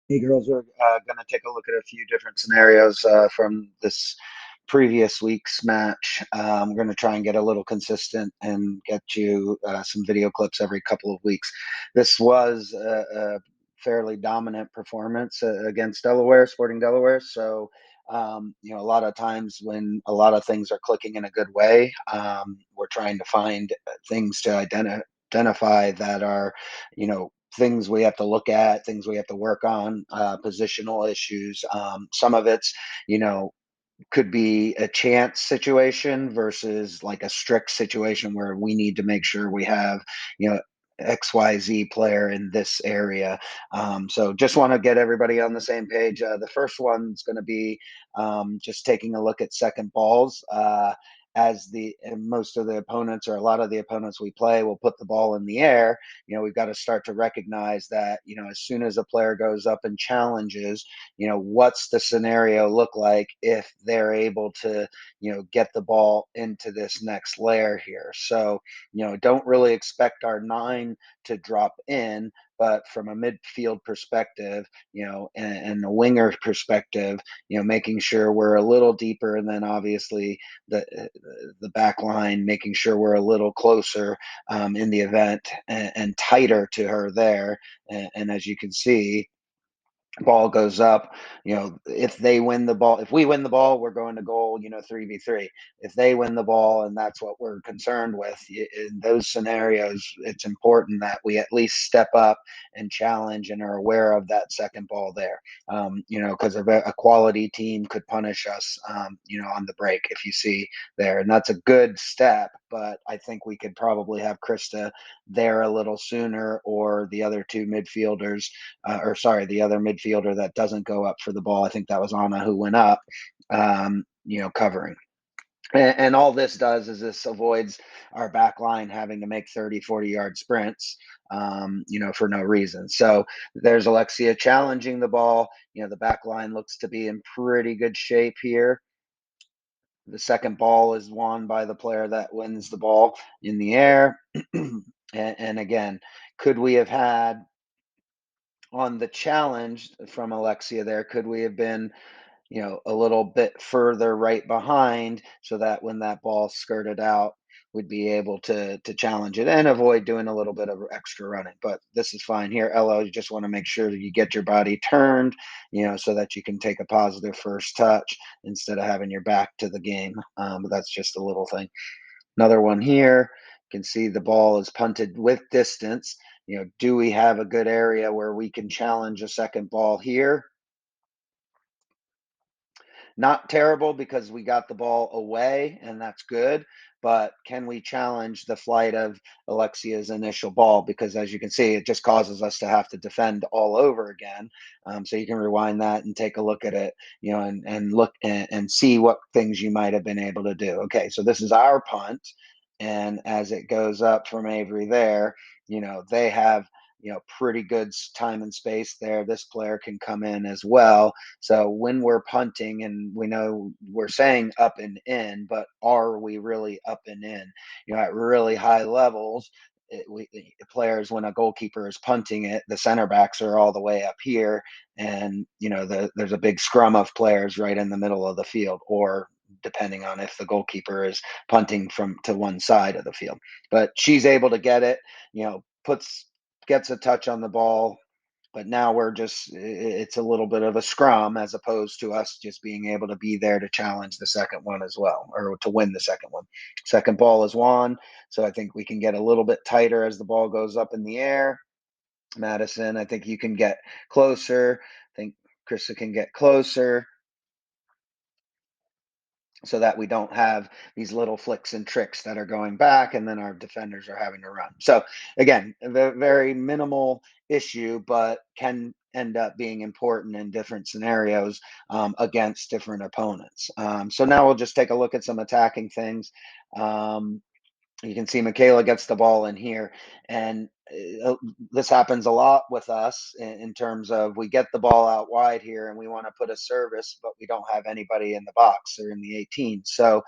Hey, girls, we're going to take a look at a few different scenarios from this previous week's match. I'm going to try and get a little consistent and get you some video clips every couple of weeks. This was a fairly dominant performance against Delaware, Sporting Delaware. So, a lot of times when a lot of things are clicking in a good way, we're trying to find things to identify that are, things we have to look at, things we have to work on, positional issues. Some of it's, you know, could be a chance situation versus like a strict situation where we need to make sure we have, you know, XYZ player in this area. So just want to get everybody on the same page. The first one's going to be just taking a look at second balls. As the most of the opponents or a lot of the opponents we play will put the ball in the air, we've got to start to recognize that, as soon as a player goes up and challenges, what's the scenario look like if they're able to, get the ball into this next layer here. So, don't really expect our nine to drop in, but from a midfield perspective, and a winger perspective, making sure we're a little deeper, and then obviously the back line, making sure we're a little closer in the event, and tighter to her there. And as you can see, ball goes up, if they win the ball, if we win the ball, we're going to goal, 3v3. If they win the ball, and that's what we're concerned with in those scenarios, it's important that we at least step up and challenge and are aware of that second ball there. Because a quality team could punish us, on the break, if you see there. And that's a good step, but I think we could probably have Krista there a little sooner, or the other two midfielders, or sorry, the other midfielder that doesn't go up for the ball. I think that was Anna who went up, covering. And all this does is this avoids our back line having to make 30, 40-yard sprints, for no reason. So there's Alexia challenging the ball. The back line looks to be in pretty good shape here. The second ball is won by the player that wins the ball in the air. And again, could we have had on the challenge from Alexia there, could we have been, a little bit further right behind, so that when that ball skirted out, we'd be able to challenge it and avoid doing a little bit of extra running. But this is fine here. Ella, you just want to make sure that you get your body turned, so that you can take a positive first touch instead of having your back to the game. But that's just a little thing. Another one here. You can see the ball is punted with distance. Do we have a good area where we can challenge a second ball here? Not terrible, because we got the ball away, and that's good. But can we challenge the flight of Alexia's initial ball? Because as you can see, it just causes us to have to defend all over again. So you can rewind that and take a look at it, and look and see what things you might have been able to do. Okay, so this is our punt. And as it goes up from Avery there, they have, pretty good time and space there. This player can come in as well. So when we're punting, and we know we're saying up and in, but are we really up and in? At really high levels, players, when a goalkeeper is punting it, the center backs are all the way up here, and there's a big scrum of players right in the middle of the field, or depending on if the goalkeeper is punting from to one side of the field. But she's able to get it, gets a touch on the ball, but now it's a little bit of a scrum, as opposed to us just being able to be there to challenge the second one as well, or to win the second one. Second ball is won, so I think we can get a little bit tighter as the ball goes up in the air. Madison, I think you can get closer. I think Krista can get closer, so that we don't have these little flicks and tricks that are going back, and then our defenders are having to run. So again, a very minimal issue, but can end up being important in different scenarios, against different opponents. So now we'll just take a look at some attacking things. You can see Michaela gets the ball in here, and this happens a lot with us in terms of, we get the ball out wide here and we want to put a service, but we don't have anybody in the box or in the 18. So,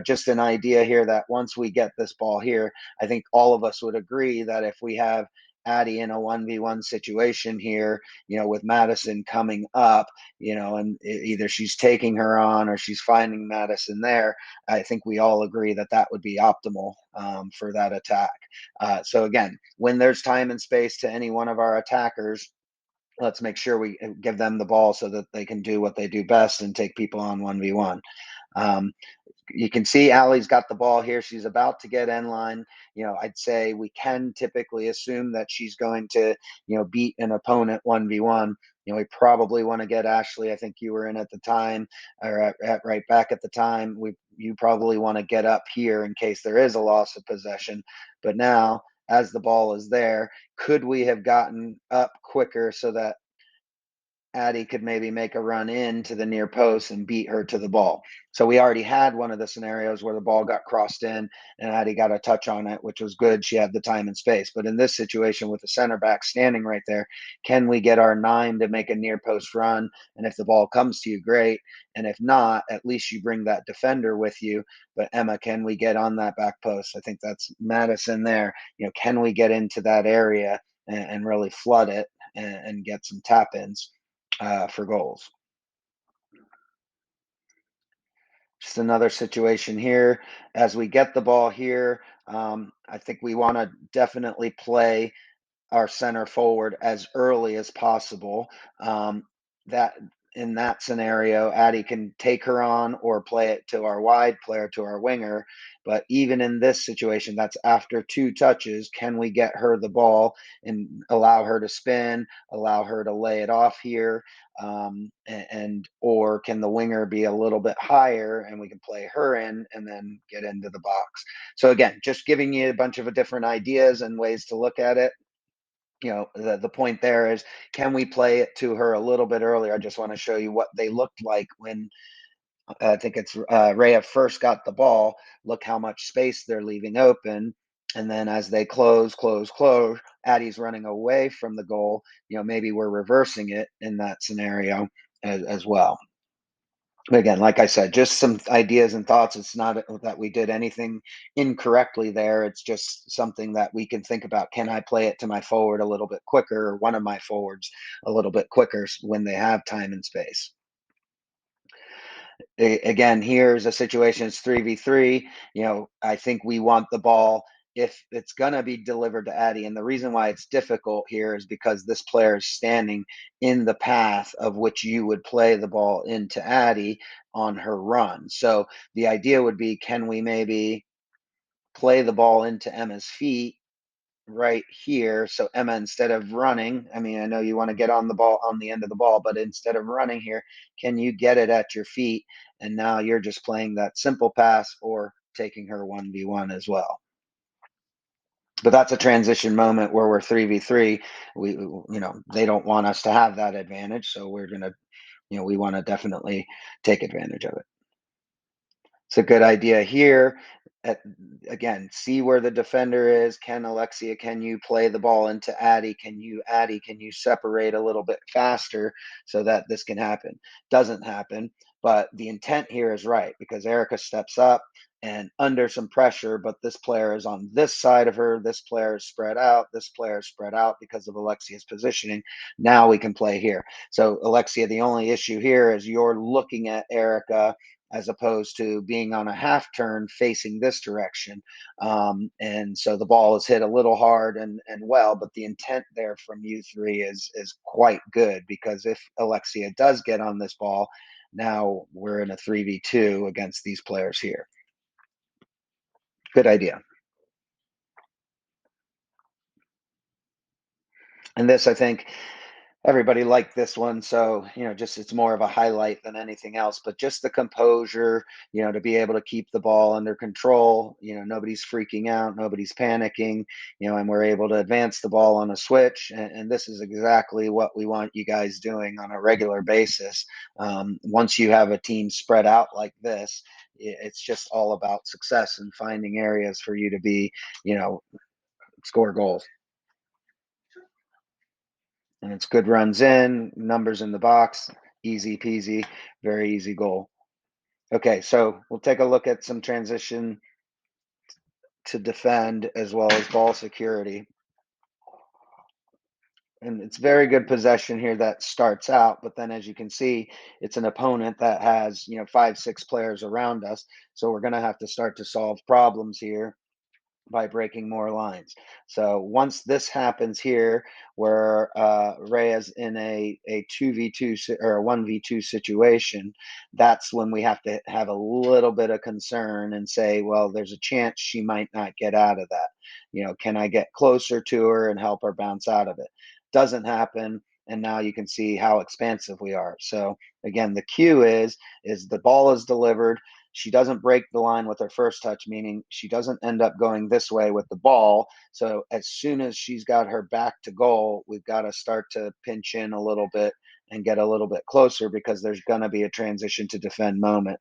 just an idea here that once we get this ball here, I think all of us would agree that if we have Addie in a 1v1 situation here, with Madison coming up, and either she's taking her on or she's finding Madison there. I think we all agree that that would be optimal for that attack. So again, when there's time and space to any one of our attackers, let's make sure we give them the ball so that they can do what they do best and take people on 1v1. You can see Allie's got the ball here. She's about to get end line. I'd say we can typically assume that she's going to, beat an opponent 1v1. We probably want to get Ashley. I think you were in at the time, or at right back at the time. You probably want to get up here in case there is a loss of possession. But now, as the ball is there, could we have gotten up quicker so that Addie could maybe make a run into the near post and beat her to the ball? So we already had one of the scenarios where the ball got crossed in and Addie got a touch on it, which was good. She had the time and space. But in this situation with the center back standing right there, can we get our 9 to make a near post run? And if the ball comes to you, great. And if not, at least you bring that defender with you. But Emma, can we get on that back post? I think that's Madison there. Can we get into that area and really flood it and get some tap ins for goals? Just another situation here. As we get the ball here, I think we want to definitely play our center forward as early as possible. That in that scenario, Addie can take her on or play it to our wide player, to our winger. But even in this situation, that's after 2 touches. Can we get her the ball and allow her to spin, allow her to lay it off here? Or can the winger be a little bit higher and we can play her in and then get into the box? So again, just giving you a bunch of different ideas and ways to look at it. The point there is, can we play it to her a little bit earlier? I just want to show you what they looked like when I think it's Rhea first got the ball. Look how much space they're leaving open. And then as they close, Addie's running away from the goal. Maybe we're reversing it in that scenario as well. But again, like I said, just some ideas and thoughts. It's not that we did anything incorrectly there. It's just something that we can think about. Can I play it to my forward a little bit quicker, or one of my forwards a little bit quicker when they have time and space? Again, here's a situation, it's 3v3. I think we want the ball, if it's going to be delivered to Addie. And the reason why it's difficult here is because this player is standing in the path of which you would play the ball into Addie on her run. So the idea would be, can we maybe play the ball into Emma's feet right here? So Emma, instead of running, I mean, I know you want to get on the ball, on the end of the ball, but instead of running here, can you get it at your feet? And now you're just playing that simple pass or taking her 1v1 as well. But that's a transition moment where we're 3v3. They don't want us to have that advantage. So we're going to, we want to definitely take advantage of it. It's a good idea here. Again, see where the defender is. Alexia, can you play the ball into Addie? Can you separate a little bit faster so that this can happen? Doesn't happen, but the intent here is right, because Erica steps up and under some pressure, but this player is on this side of her. This player is spread out. This player is spread out because of Alexia's positioning. Now we can play here. So Alexia, the only issue here is you're looking at Erica as opposed to being on a half turn facing this direction. And so the ball is hit a little hard and well, but the intent there from you three is quite good, because if Alexia does get on this ball, now we're in a 3v2 against these players here. Good idea. And this, I think, everybody liked this one. So, just it's more of a highlight than anything else, but just the composure, to be able to keep the ball under control. Nobody's freaking out, nobody's panicking, and we're able to advance the ball on a switch. And this is exactly what we want you guys doing on a regular basis. Once you have a team spread out like this, it's just all about success and finding areas for you to be, score goals. And it's good runs in, numbers in the box, easy peasy, very easy goal. Okay, so we'll take a look at some transition to defend as well as ball security. and it's very good possession here that starts out, but then as you can see, it's an opponent that has, 5, 6 players around us. So we're going to have to start to solve problems here by breaking more lines. So once this happens here, where Rhea's in a 2v2 or a 1v2 situation, that's when we have to have a little bit of concern and say, well, there's a chance she might not get out of that. Can I get closer to her and help her bounce out of it? Doesn't happen. And now you can see how expansive we are. So again, the cue is the ball is delivered. She doesn't break the line with her first touch, meaning she doesn't end up going this way with the ball. So as soon as she's got her back to goal, we've got to start to pinch in a little bit and get a little bit closer, because there's going to be a transition to defend moment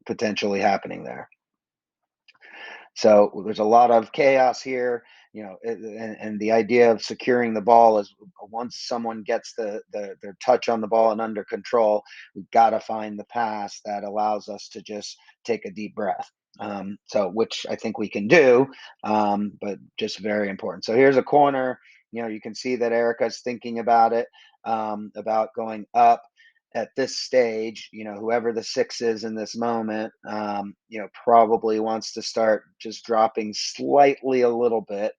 potentially happening there. So there's a lot of chaos here, and the idea of securing the ball is, once someone gets their touch on the ball and under control, we've got to find the pass that allows us to just take a deep breath. So which I think we can do, but just very important. So here's a corner. You can see that Erica's thinking about it, about going up at this stage. Whoever the 6 is in this moment, probably wants to start just dropping slightly a little bit,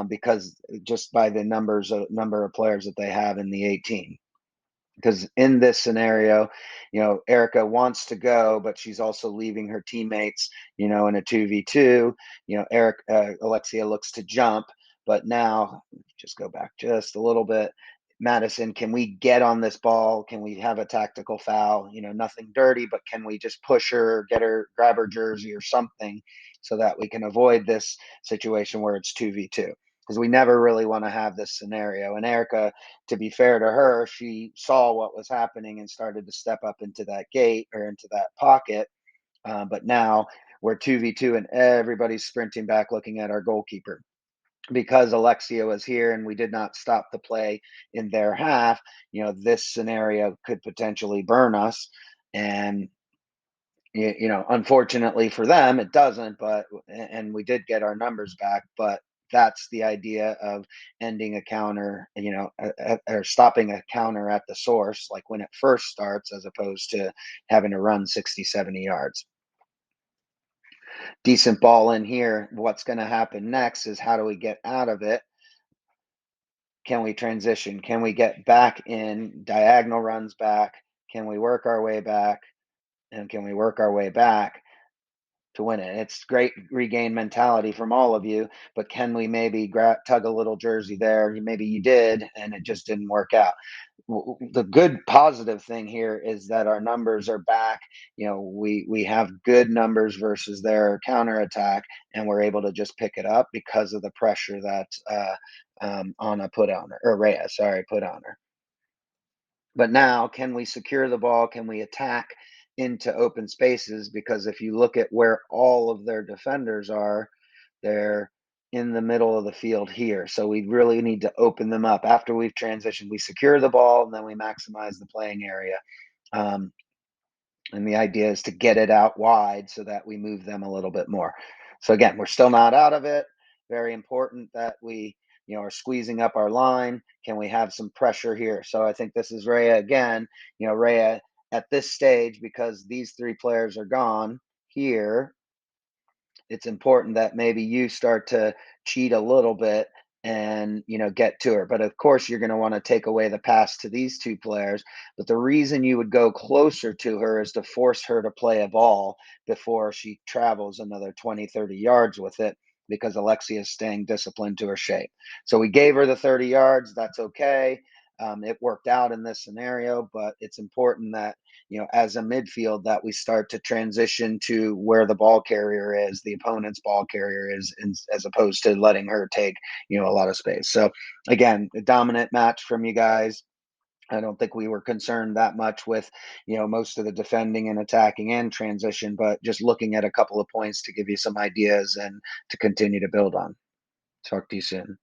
because just by the number of players that they have in the 18. Because in this scenario, Erica wants to go, but she's also leaving her teammates, in a 2v2. Alexia looks to jump, but now just go back just a little bit. Madison, can we get on this ball? Can we have a tactical foul? Nothing dirty, but can we just push her, get her, grab her jersey or something, so that we can avoid this situation where it's 2v2? Because we never really want to have this scenario. And Erica, to be fair to her, she saw what was happening and started to step up into that gate or into that pocket. But now we're 2v2 and everybody's sprinting back looking at our goalkeeper. Because Alexia was here and we did not stop the play in their half, this scenario could potentially burn us. And unfortunately for them, it doesn't, and we did get our numbers back, but that's the idea of ending a counter, or stopping a counter at the source, like when it first starts, as opposed to having to run 60, 70 yards. Decent ball in here. What's going to happen next is, how do we get out of it? Can we transition? Can we get back in diagonal runs back? Can we work our way back? And can we work our way back to win it? It's great regain mentality from all of you, but can we maybe tug a little jersey there? Maybe you did, and it just didn't work out. The good positive thing here is that our numbers are back. We have good numbers versus their counterattack, and we're able to just pick it up because of the pressure that Anna put on her, or Rhea, sorry, put on her. But now, can we secure the ball? Can we attack into open spaces? Because if you look at where all of their defenders are, they're in the middle of the field here. So we really need to open them up. After we've transitioned, we secure the ball and then we maximize the playing area. And the idea is to get it out wide so that we move them a little bit more. So again, we're still not out of it. Very important that we are squeezing up our line. Can we have some pressure here? So I think this is Rhea again. Rhea at this stage, because these 3 players are gone here, it's important that maybe you start to cheat a little bit and get to her. But of course, you're going to want to take away the pass to these 2 players. But the reason you would go closer to her is to force her to play a ball before she travels another 20, 30 yards with it, because Alexia is staying disciplined to her shape. So we gave her the 30 yards. That's okay. It worked out in this scenario, but it's important that, as a midfield, that we start to transition to where the ball carrier is, the opponent's ball carrier is, as opposed to letting her take, a lot of space. So again, a dominant match from you guys. I don't think we were concerned that much with, most of the defending and attacking and transition, but just looking at a couple of points to give you some ideas and to continue to build on. Talk to you soon.